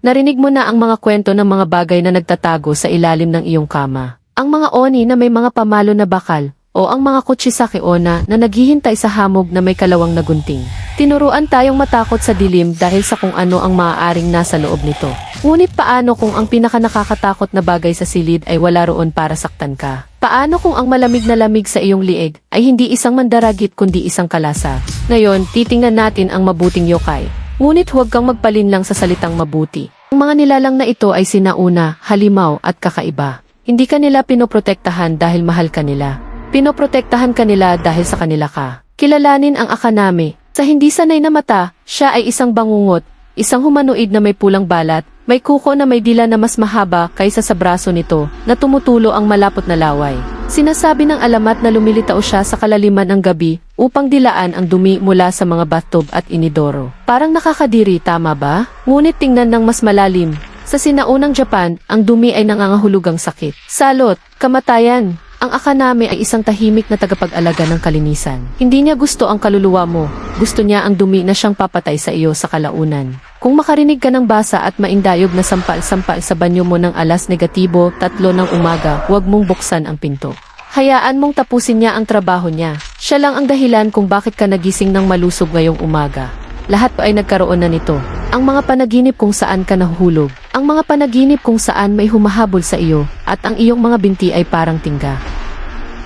Narinig mo na ang mga kwento ng mga bagay na nagtatago sa ilalim ng iyong kama. Ang mga oni na may mga pamalo na bakal, o ang mga kutsisake ona na naghihintay sa hamog na may kalawang na gunting. Tinuruan tayong matakot sa dilim dahil sa kung ano ang maaaring nasa loob nito. Ngunit paano kung ang pinakanakakatakot na bagay sa silid ay wala roon para saktan ka? Paano kung ang malamig na lamig sa iyong liig ay hindi isang mandaragit kundi isang kalasa? Ngayon, titingnan natin ang mabuting yokai. Ngunit huwag kang magpalinlang sa salitang mabuti. Ang mga nilalang na ito ay sinauna, halimaw at kakaiba. Hindi ka nila pinoprotektahan dahil mahal ka nila. Pinoprotektahan ka nila dahil sa kanila ka. Kilalanin ang Akaname. Sa hindi sanay na mata, siya ay isang bangungot, isang humanoid na may pulang balat, may kuko na may dila na mas mahaba kaysa sa braso nito, na tumutulo ang malapot na laway. Sinasabi ng alamat na lumilitaw siya sa kalaliman ng gabi upang dilaan ang dumi mula sa mga bathtub at inidoro. Parang nakakadiri, tama ba? Ngunit tingnan ng mas malalim. Sa sinaunang Japan, ang dumi ay nangangahulugang sakit, salot, kamatayan. Ang Akaname ay isang tahimik na tagapag-alaga ng kalinisan. Hindi niya gusto ang kaluluwa mo, gusto niya ang dumi na siyang papatay sa iyo sa kalaunan. Kung makarinig ka ng basa at maindayog na sampal-sampal sa banyo mo ng alas negatibo, 3 ng umaga, huwag mong buksan ang pinto. Hayaan mong tapusin niya ang trabaho niya. Siya lang ang dahilan kung bakit ka nagising ng malusog ngayong umaga. Lahat ay nagkaroon na nito. Ang mga panaginip kung saan ka nahuhulog. Ang mga panaginip kung saan may humahabol sa iyo, at ang iyong mga binti ay parang tingga.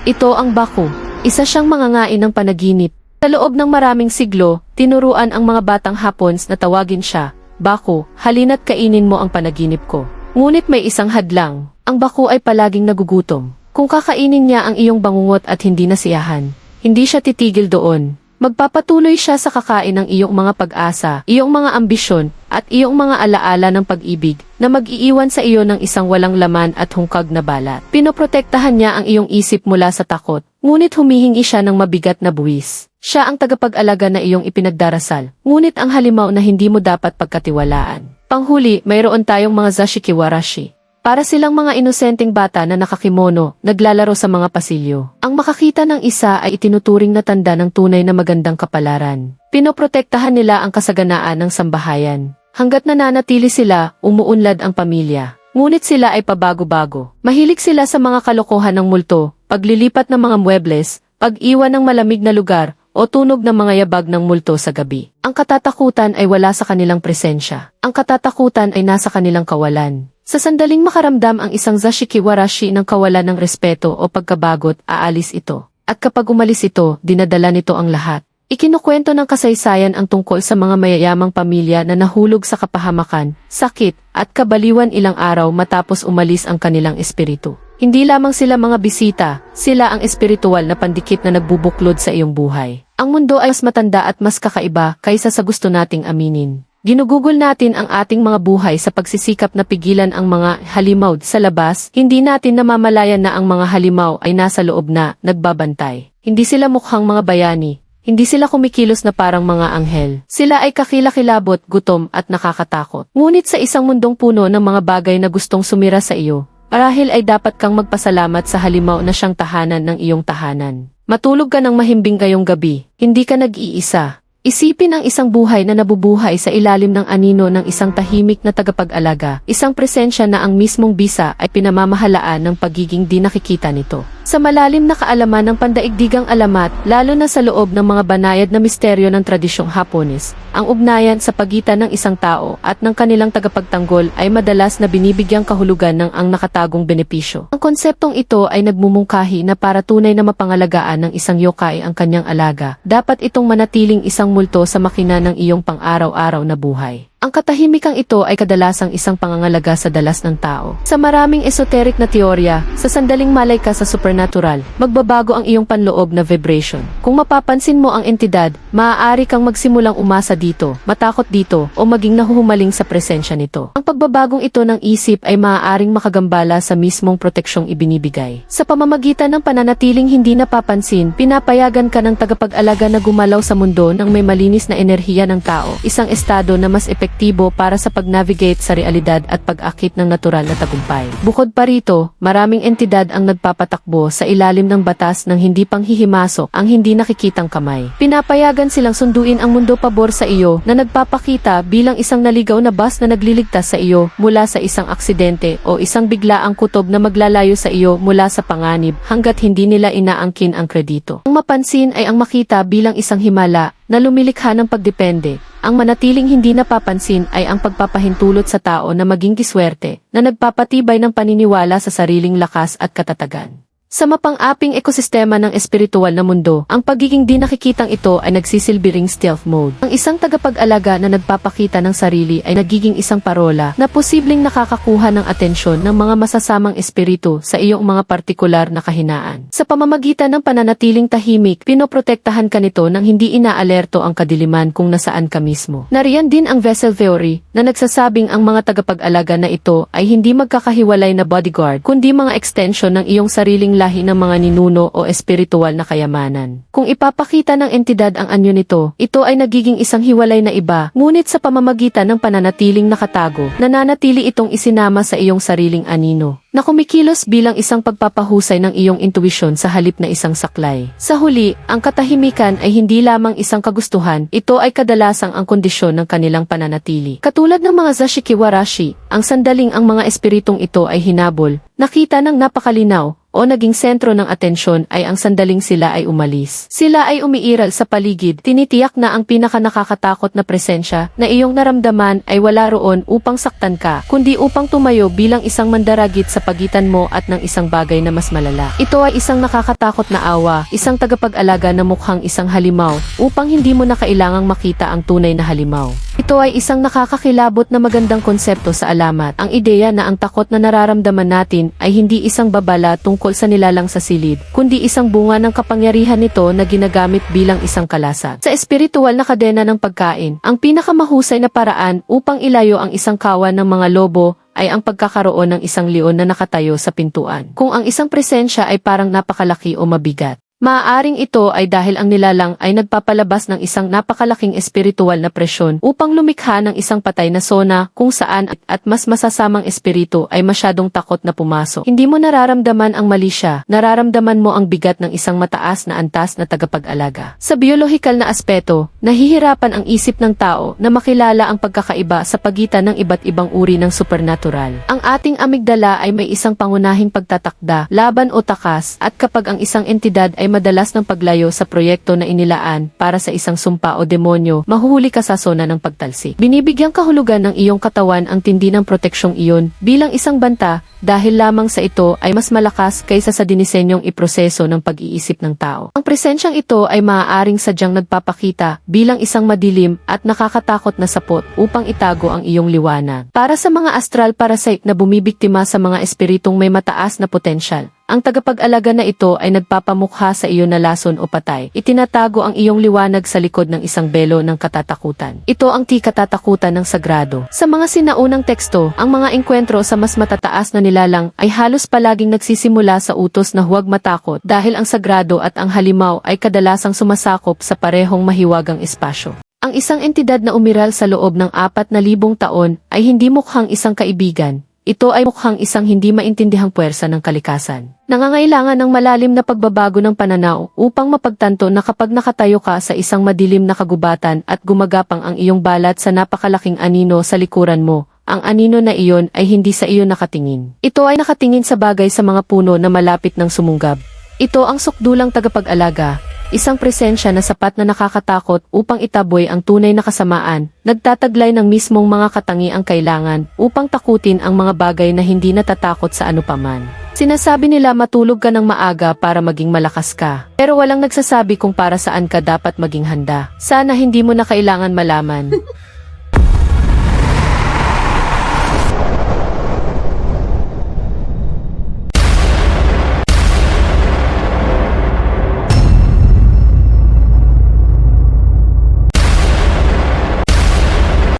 Ito ang Baku. Isa siyang mangangain ng panaginip. Sa loob ng maraming siglo, tinuruan ang mga batang Hapons na tawagin siya, Baku, halina't kainin mo ang panaginip ko. Ngunit may isang hadlang. Ang Baku ay palaging nagugutom. Kung kakainin niya ang iyong bangungot at hindi nasiyahan, hindi siya titigil doon. Magpapatuloy siya sa kakain ng iyong mga pag-asa, iyong mga ambisyon, at iyong mga alaala ng pag-ibig, na mag-iiwan sa iyo ng isang walang laman at hungkag na balat. Pinoprotektahan niya ang iyong isip mula sa takot, ngunit humihingi siya ng mabigat na buwis. Siya ang tagapag-alaga na iyong ipinagdarasal, ngunit ang halimaw na hindi mo dapat pagkatiwalaan. Panghuli, mayroon tayong mga Zashikiwarashi. Para silang mga inosenteng bata na nakakimono, naglalaro sa mga pasilyo. Ang makakita ng isa ay itinuturing na tanda ng tunay na magandang kapalaran. Pinoprotektahan nila ang kasaganaan ng sambahayan. Hanggat nananatili sila, umuunlad ang pamilya. Ngunit sila ay pabago-bago. Mahilig sila sa mga kalokohan ng multo, paglilipat ng mga muebles, pag-iwan ng malamig na lugar, o tunog ng mga yabag ng multo sa gabi. Ang katatakutan ay wala sa kanilang presensya. Ang katatakutan ay nasa kanilang kawalan. Sa sandaling makaramdam ang isang Zashikiwarashi ng kawalan ng respeto o pagkabagot, aalis ito. At kapag umalis ito, dinadala nito ang lahat. Ikinukwento ng kasaysayan ang tungkol sa mga mayayamang pamilya na nahulog sa kapahamakan, sakit, at kabaliwan ilang araw matapos umalis ang kanilang espiritu. Hindi lamang sila mga bisita, sila ang espiritual na pandikit na nagbubuklod sa iyong buhay. Ang mundo ay mas matanda at mas kakaiba kaysa sa gusto nating aminin. Ginugugol natin ang ating mga buhay sa pagsisikap na pigilan ang mga halimaw sa labas, hindi natin namamalayan na ang mga halimaw ay nasa loob na, nagbabantay. Hindi sila mukhang mga bayani, hindi sila kumikilos na parang mga anghel. Sila ay kakilakilabot, gutom at nakakatakot. Ngunit sa isang mundong puno ng mga bagay na gustong sumira sa iyo, marahil ay dapat kang magpasalamat sa halimaw na siyang tahanan ng iyong tahanan. Matulog ka ng mahimbing ngayong gabi, hindi ka nag-iisa. Isipin ang isang buhay na nabubuhay sa ilalim ng anino ng isang tahimik na tagapag-alaga, isang presensya na ang mismong bisa ay pinamamahalaan ng pagiging di nakikita nito. Sa malalim na kaalaman ng pandaigdigang alamat, lalo na sa loob ng mga banayad na misteryo ng tradisyong Hapones, ang ugnayan sa pagitan ng isang tao at ng kanilang tagapagtanggol ay madalas na binibigyang kahulugan ng ang nakatagong benepisyo. Ang konseptong ito ay nagmumungkahi na para tunay na mapangalagaan ng isang yokai ang kanyang alaga, dapat itong manatiling isang multo sa makina ng iyong pang-araw-araw na buhay. Ang katahimikang ito ay kadalasang isang pangangalaga sa dalas ng tao. Sa maraming esoteric na teorya, sa sandaling malay ka sa supernatural, magbabago ang iyong panloob na vibration. Kung mapapansin mo ang entidad, maaari kang magsimulang umasa dito, matakot dito, o maging nahuhumaling sa presensya nito. Ang pagbabagong ito ng isip ay maaaring makagambala sa mismong proteksyong ibinibigay. Sa pamamagitan ng pananatiling hindi napapansin, pinapayagan ka ng tagapag-alaga na gumalaw sa mundo ng may malinis na enerhiya ng tao, isang estado na mas epektibo epektibo para sa pag-navigate sa realidad at pag-akit ng natural na tagumpay. Bukod pa rito, maraming entidad ang nagpapatakbo sa ilalim ng batas ng hindi panghihimasok ang hindi nakikitang kamay. Pinapayagan silang sunduin ang mundo pabor sa iyo na nagpapakita bilang isang naligaw na bus na nagliligtas sa iyo mula sa isang aksidente o isang biglaang kutob na maglalayo sa iyo mula sa panganib hanggat hindi nila inaangkin ang kredito. Ang mapansin ay ang makita bilang isang himala na lumilikha ng pagdepende. Ang manatiling hindi napapansin ay ang pagpapahintulot sa tao na maging diswerte na nagpapatibay ng paniniwala sa sariling lakas at katatagan. Sa mapang-aping ekosistema ng espiritual na mundo, ang pagiging di nakikitang ito ay nagsisilbi ring stealth mode. Ang isang tagapag-alaga na nagpapakita ng sarili ay nagiging isang parola na posibleng nakakakuha ng atensyon ng mga masasamang espiritu sa iyong mga partikular na kahinaan. Sa pamamagitan ng pananatiling tahimik, pinoprotektahan ka nito nang hindi inaalerto ang kadiliman kung nasaan ka mismo. Nariyan din ang vessel theory na nagsasabing ang mga tagapag-alaga na ito ay hindi magkakahiwalay na bodyguard kundi mga extension ng iyong sariling lahi ng mga ninuno o espiritual na kayamanan. Kung ipapakita ng entidad ang anyo nito, ito ay nagiging isang hiwalay na iba, ngunit sa pamamagitan ng pananatiling nakatago, nananatili itong isinama sa iyong sariling anino, na kumikilos bilang isang pagpapahusay ng iyong intuisyon sa halip na isang saklay. Sa huli, ang katahimikan ay hindi lamang isang kagustuhan, ito ay kadalasang ang kondisyon ng kanilang pananatili. Katulad ng mga Zashikiwarashi, ang sandaling ang mga espiritong ito ay hinabol, nakita ng napakalinaw, o naging sentro ng atensyon ay ang sandaling sila ay umalis. Sila ay umiiral sa paligid, tinitiyak na ang pinaka-nakakatakot na presensya na iyong naramdaman ay wala roon upang saktan ka, kundi upang tumayo bilang isang mandaragit sa pagitan mo at ng isang bagay na mas malala. Ito ay isang nakakatakot na awa, isang tagapag-alaga na mukhang isang halimaw, upang hindi mo na kailangang makita ang tunay na halimaw. Ito ay isang nakakakilabot na magandang konsepto sa alamat, ang ideya na ang takot na nararamdaman natin ay hindi isang babala tungkol sa nilalang sa silid, kundi isang bunga ng kapangyarihan nito na ginagamit bilang isang kalasag. Sa espiritual na kadena ng pagkain, ang pinakamahusay na paraan upang ilayo ang isang kawan ng mga lobo ay ang pagkakaroon ng isang leon na nakatayo sa pintuan. Kung ang isang presensya ay parang napakalaki o mabigat, maaaring ito ay dahil ang nilalang ay nagpapalabas ng isang napakalaking espiritual na presyon upang lumikha ng isang patay na sona kung saan at mas masasamang espiritu ay masyadong takot na pumasok. Hindi mo nararamdaman ang mali siya, nararamdaman mo ang bigat ng isang mataas na antas na tagapag-alaga. Sa biolohikal na aspeto, nahihirapan ang isip ng tao na makilala ang pagkakaiba sa pagitan ng iba't ibang uri ng supernatural. Ang ating amigdala ay may isang pangunahing pagtatakda, laban o takas, at kapag ang isang entidad ay madalas ng paglayo sa proyekto na inilaan para sa isang sumpa o demonyo, mahuhuli ka sa sona ng pagtalsik. Binibigyang kahulugan ng iyong katawan ang tindi ng proteksyong iyon bilang isang banta dahil lamang sa ito ay mas malakas kaysa sa dinisenyong iproseso ng pag-iisip ng tao. Ang presensyang ito ay maaaring sadyang nagpapakita bilang isang madilim at nakakatakot na sapot upang itago ang iyong liwanag. Para sa mga astral parasite na bumibiktima sa mga espiritong may mataas na potensyal, ang tagapag-alaga na ito ay nagpapamukha sa iyo na lason o patay. Itinatago ang iyong liwanag sa likod ng isang belo ng katatakutan. Ito ang katatakutan ng sagrado. Sa mga sinaunang teksto, ang mga engkwentro sa mas matataas na nilalang ay halos palaging nagsisimula sa utos na huwag matakot dahil ang sagrado at ang halimaw ay kadalasang sumasakop sa parehong mahiwagang espasyo. Ang isang entidad na umiral sa loob ng 4,000 taon ay hindi mukhang isang kaibigan. Ito ay mukhang isang hindi maintindihang puwersa ng kalikasan. Nangangailangan ng malalim na pagbabago ng pananaw upang mapagtanto na kapag nakatayo ka sa isang madilim na kagubatan at gumagapang ang iyong balat sa napakalaking anino sa likuran mo, ang anino na iyon ay hindi sa iyo nakatingin. Ito ay nakatingin sa bagay sa mga puno na malapit ng sumunggab. Ito ang sukdulang tagapag-alaga, isang presensya na sapat na nakakatakot upang itaboy ang tunay na kasamaan, nagtataglay ng mismong mga katangiang kailangan upang takutin ang mga bagay na hindi natatakot sa anupaman. Sinasabi nila matulog ka ng maaga para maging malakas ka, pero walang nagsasabi kung para saan ka dapat maging handa. Sana hindi mo na kailangan malaman.